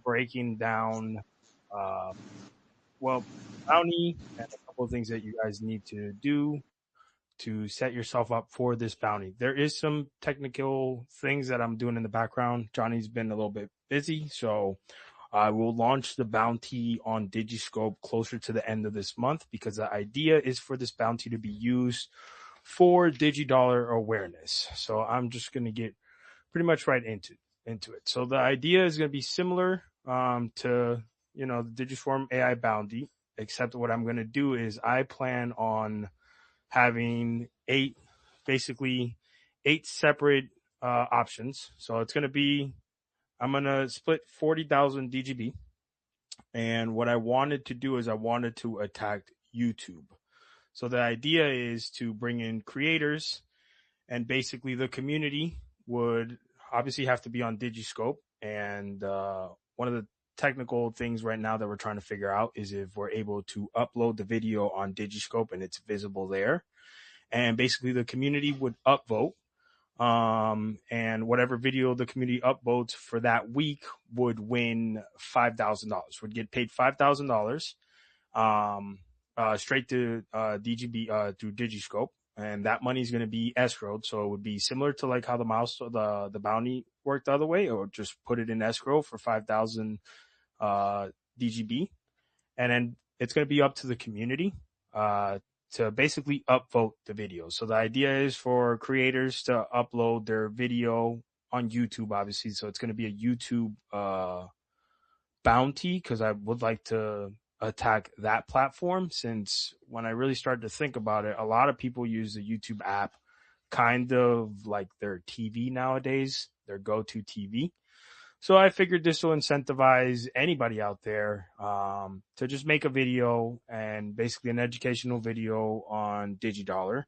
breaking down, uh, well, bounty and a couple of things that you guys need to do to set yourself up for this bounty. There is some technical things that I'm doing in the background. Johnny's been a little bit busy, so I will launch the bounty on Digiscope closer to the end of this month because the idea is for this bounty to be used for DigiDollar awareness. So I'm just going to get pretty much right into it. So the idea is going to be similar to the Digiswarm AI bounty, except what I'm going to do is I plan on having basically eight separate options. So it's going to be I'm going to split 40,000 DGB. And what I wanted to do is I wanted to attack YouTube. So the idea is to bring in creators, and basically the community would obviously have to be on Digiscope. And one of the technical things right now that we're trying to figure out is if we're able to upload the video on Digiscope and it's visible there. And basically the community would upvote. And whatever video the community upvotes for that week would win $5,000, would get paid $5,000 straight to DGB through Digiscope, and that money is going to be escrowed. So it would be similar to like how the bounty worked the other way, or just put it in escrow for 5,000 DGB, and then it's going to be up to the community to basically upvote the video. So the idea is for creators to upload their video on YouTube, obviously. So it's going to be a YouTube bounty, because I would like to attack that platform, since when I really started to think about it, a lot of people use the YouTube app kind of like their TV nowadays, their go-to TV. So I figured this will incentivize anybody out there to just make a video, and basically an educational video on DigiDollar.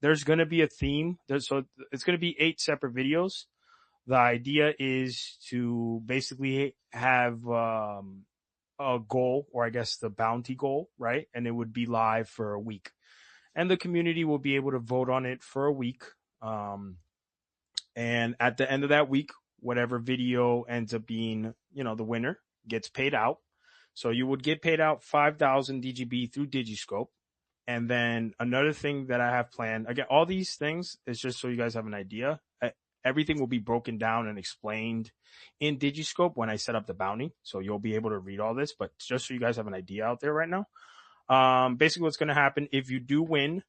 There's going to be a theme. So it's going to be 8 separate videos. The idea is to basically have a goal, or I guess the bounty goal, right? And it would be live for a week. And the community will be able to vote on it for a week. And at the end of that week, whatever video ends up being, the winner gets paid out. So you would get paid out 5,000 DGB through Digiscope. And then another thing that I have planned, again, all these things is just so you guys have an idea. Everything will be broken down and explained in Digiscope when I set up the bounty. So you'll be able to read all this, but just so you guys have an idea out there right now. Basically what's going to happen if you do win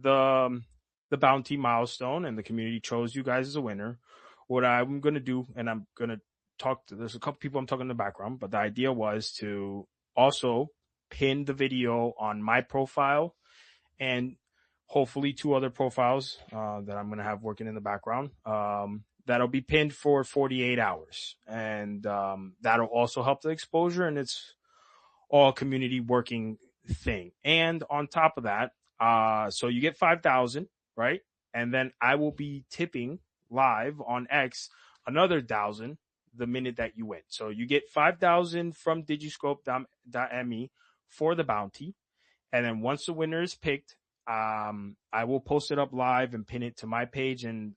the bounty milestone and the community chose you guys as a winner, what I'm going to do, and I'm going to there's a couple people I'm talking in the background, but the idea was to also pin the video on my profile and hopefully 2 other profiles that I'm going to have working in the background. That'll be pinned for 48 hours. And that'll also help the exposure, and it's all community working thing. And on top of that, so you get 5,000, right? And then I will be tipping live on X another 1,000 the minute that you win. So you get 5,000 from digiscope.me for the bounty. And then once the winner is picked, I will post it up live and pin it to my page and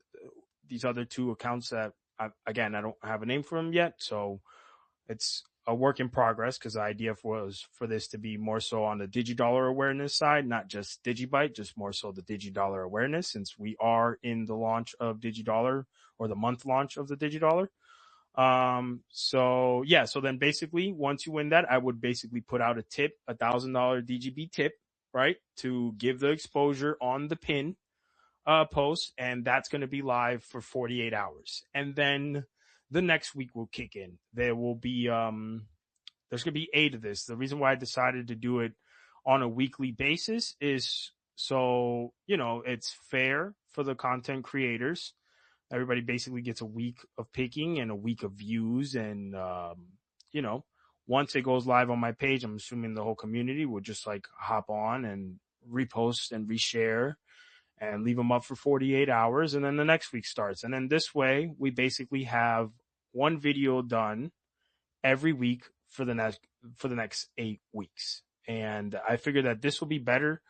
these other 2 accounts that I don't have a name for them yet. So it's a work in progress, because the idea was for this to be more so on the DigiDollar awareness side, not just DigiByte, just more so the DigiDollar awareness, since we are in the launch of DigiDollar, or the month launch of the DigiDollar. So then basically once you win that, I would basically put out a tip, $1,000 DGB tip, right? To give the exposure on the pin, post. And that's going to be live for 48 hours. And then the next week will kick in. There will be, there's going to be 8 of this. The reason why I decided to do it on a weekly basis is so, it's fair for the content creators. Everybody basically gets a week of picking and a week of views. And, once it goes live on my page, I'm assuming the whole community will just like hop on and repost and reshare and leave them up for 48 hours. And then the next week starts. And then this way we basically have one video done every week for the next 8 weeks. And I figured that this will be better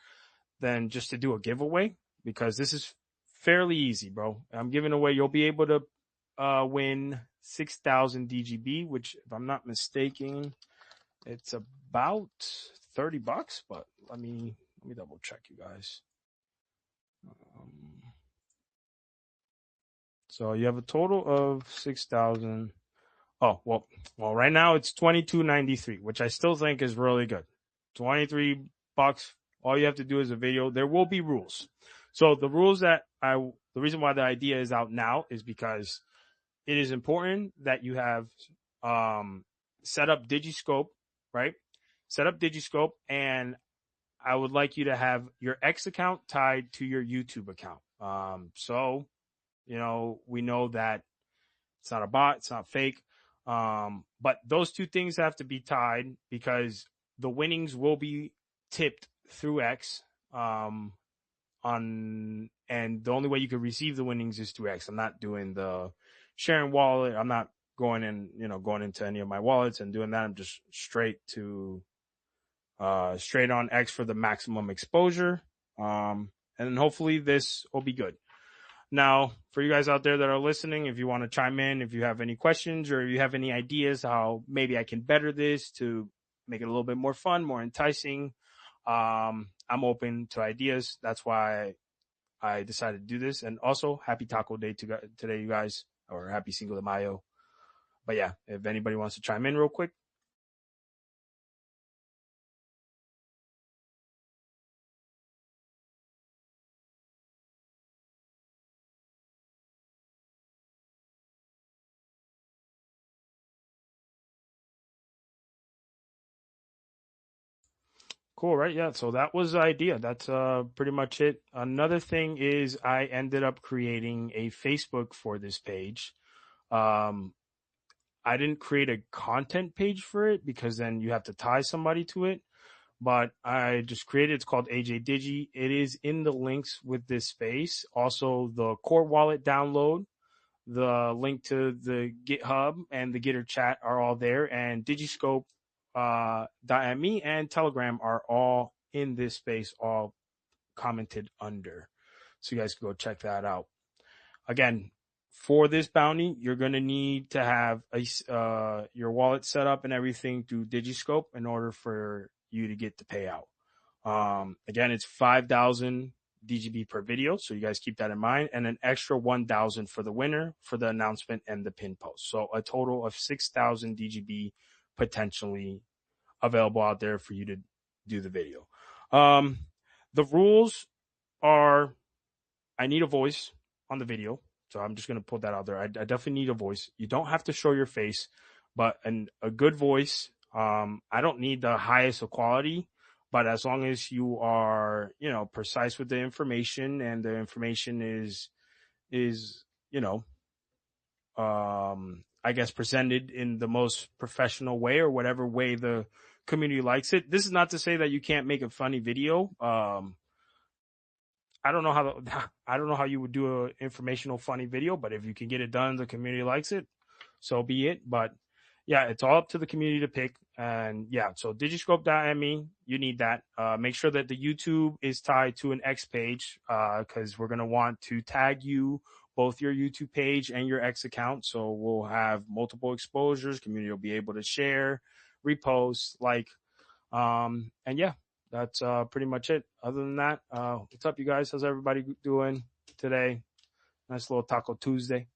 than just to do a giveaway, because this is fairly easy, bro. I'm giving away, you'll be able to win 6,000 DGB, which, if I'm not mistaken, it's about $30. But let me double check, you guys. So you have a total of 6,000. Oh, well, right now it's $22.93, which I still think is really good. $23. All you have to do is a video. There will be rules. So the rules the reason why the idea is out now is because it is important that you have set up Digiscope, right? Set up Digiscope, and I would like you to have your X account tied to your YouTube account. So, we know that it's not a bot, it's not fake. But those two things have to be tied because the winnings will be tipped through X. And the only way you can receive the winnings is through X. I'm not doing the sharing wallet. I'm not going into any of my wallets and doing that. I'm just straight on X for the maximum exposure. And hopefully this will be good. Now, for you guys out there that are listening, if you want to chime in, if you have any questions or you have any ideas how maybe I can better this to make it a little bit more fun, more enticing, I'm open to ideas. That's why I decided to do this. And also, happy Taco Day today, you guys, or happy Cinco de Mayo. But yeah, if anybody wants to chime in real quick. Cool, right? Yeah. So that was the idea. That's pretty much it. Another thing is I ended up creating a Facebook for this page. I didn't create a content page for it because then you have to tie somebody to it. But I just created, it's called AJ Digi. It is in the links with this space. Also, the core wallet download, the link to the GitHub and the Gitter chat are all there. And Digiscope .me and Telegram are all in this space, all commented under. So you guys can go check that out. Again, for this bounty, you're going to need to have your wallet set up and everything through Digiscope in order for you to get the payout. Again, it's 5,000 DGB per video. So you guys keep that in mind, and an extra 1,000 for the winner for the announcement and the pin post. So a total of 6,000 DGB potentially available out there for you to do the video. The rules are, I need a voice on the video. So I'm just going to put that out there. I definitely need a voice. You don't have to show your face, but a good voice. I don't need the highest of quality, but as long as you are, precise with the information and the information is, I guess, presented in the most professional way or whatever way the community likes it. This is not to say that you can't make a funny video. I don't know how you would do an informational funny video, but if you can get it done, the community likes it, so be it. But yeah, it's all up to the community to pick. And yeah, so digiscope.me, you need that. Make sure that the YouTube is tied to an X page, because we're going to want to tag you, both your YouTube page and your X account. So we'll have multiple exposures. Community will be able to share, repost, like, and yeah, that's pretty much it. Other than that, what's up, you guys? How's everybody doing today? Nice little Taco Tuesday.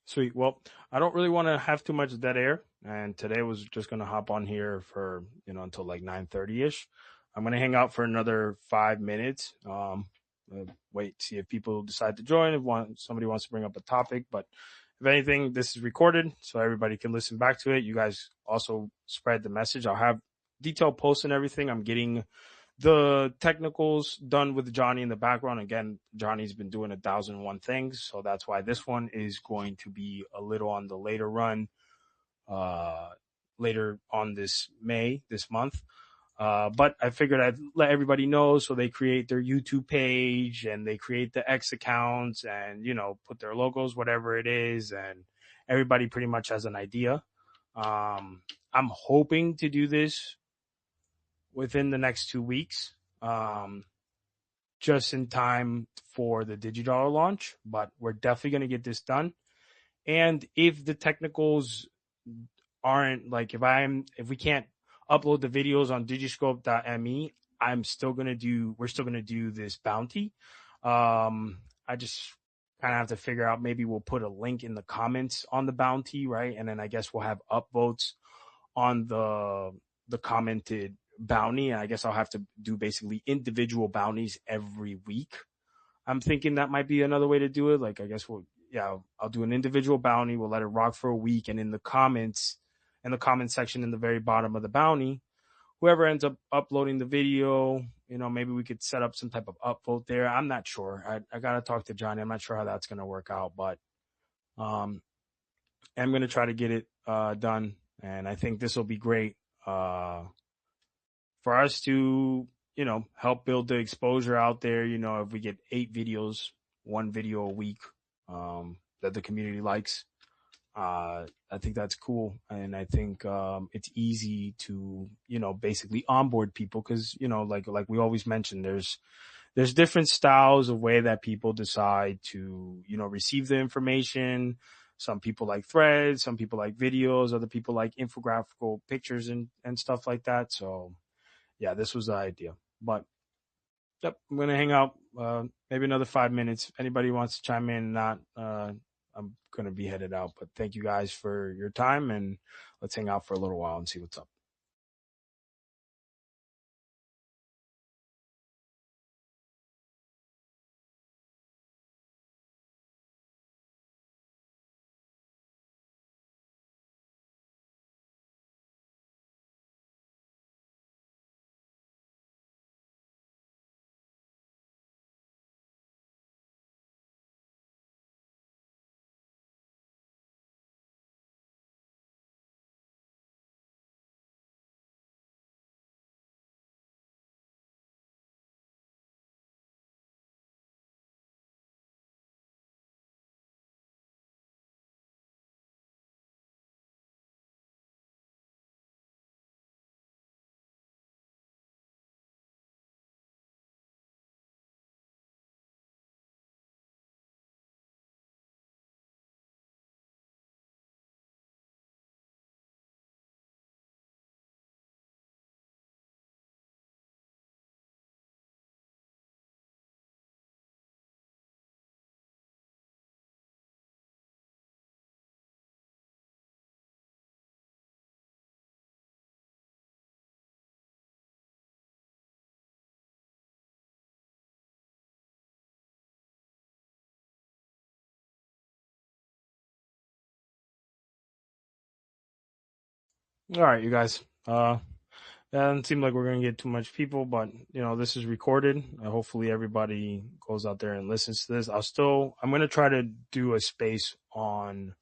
Sweet. Well, I don't really want to have too much dead air, and today was just going to hop on here for until like 9:30 ish. I'm going to hang out for another 5 minutes. Wait, see if people decide to join. If somebody wants to bring up a topic, but if anything, this is recorded so everybody can listen back to it. You guys also spread the message. I'll have detailed posts and everything. I'm getting the technicals done with Johnny in the background. Again, Johnny's been doing 1,001 things, so that's why this one is going to be a little on the later run, uh, later on this month. But I figured I'd let everybody know so they create their YouTube page and they create the X accounts and, put their logos, whatever it is. And everybody pretty much has an idea. I'm hoping to do this within the next 2 weeks, just in time for the DigiDollar launch, but we're definitely going to get this done. And if the technicals aren't like, if we can't upload the videos on digiscope.me, we're still gonna do this bounty. I just kind of have to figure out, maybe we'll put a link in the comments on the bounty, right? And then I guess we'll have upvotes on the commented bounty. And I guess I'll have to do basically individual bounties every week. I'm thinking that might be another way to do it. Like, I guess I'll do an individual bounty. We'll let it rock for a week. And in the comment section in the very bottom of the bounty, whoever ends up uploading the video, maybe we could set up some type of upvote there. I'm not sure. I got to talk to Johnny. I'm not sure how that's going to work out, but I'm going to try to get it done. And I think this will be great for us to, help build the exposure out there. If we get 8 videos, 1 video a week that the community likes, I think that's cool. And I think it's easy to, basically onboard people because, like we always mention, there's different styles of way that people decide to, receive the information. Some people like threads, some people like videos, other people like infographical pictures and stuff like that. So yeah, this was the idea. But yep, I'm going to hang out maybe another 5 minutes. If anybody wants to chime in, not, I'm going to be headed out. But thank you guys for your time, and let's hang out for a little while and see what's up. All right, you guys. That doesn't seem like we're going to get too much people, but this is recorded. Hopefully everybody goes out there and listens to this. I'm going to try to do a space on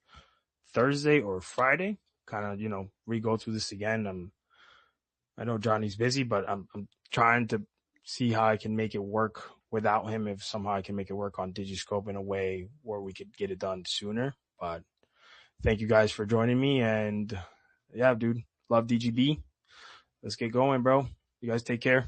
Thursday or Friday, kind of, re-go through this again. I know Johnny's busy, but I'm trying to see how I can make it work without him. If somehow I can make it work on Digiscope in a way where we could get it done sooner. But thank you guys for joining me. And yeah, dude, love DGB. Let's get going, bro. You guys take care.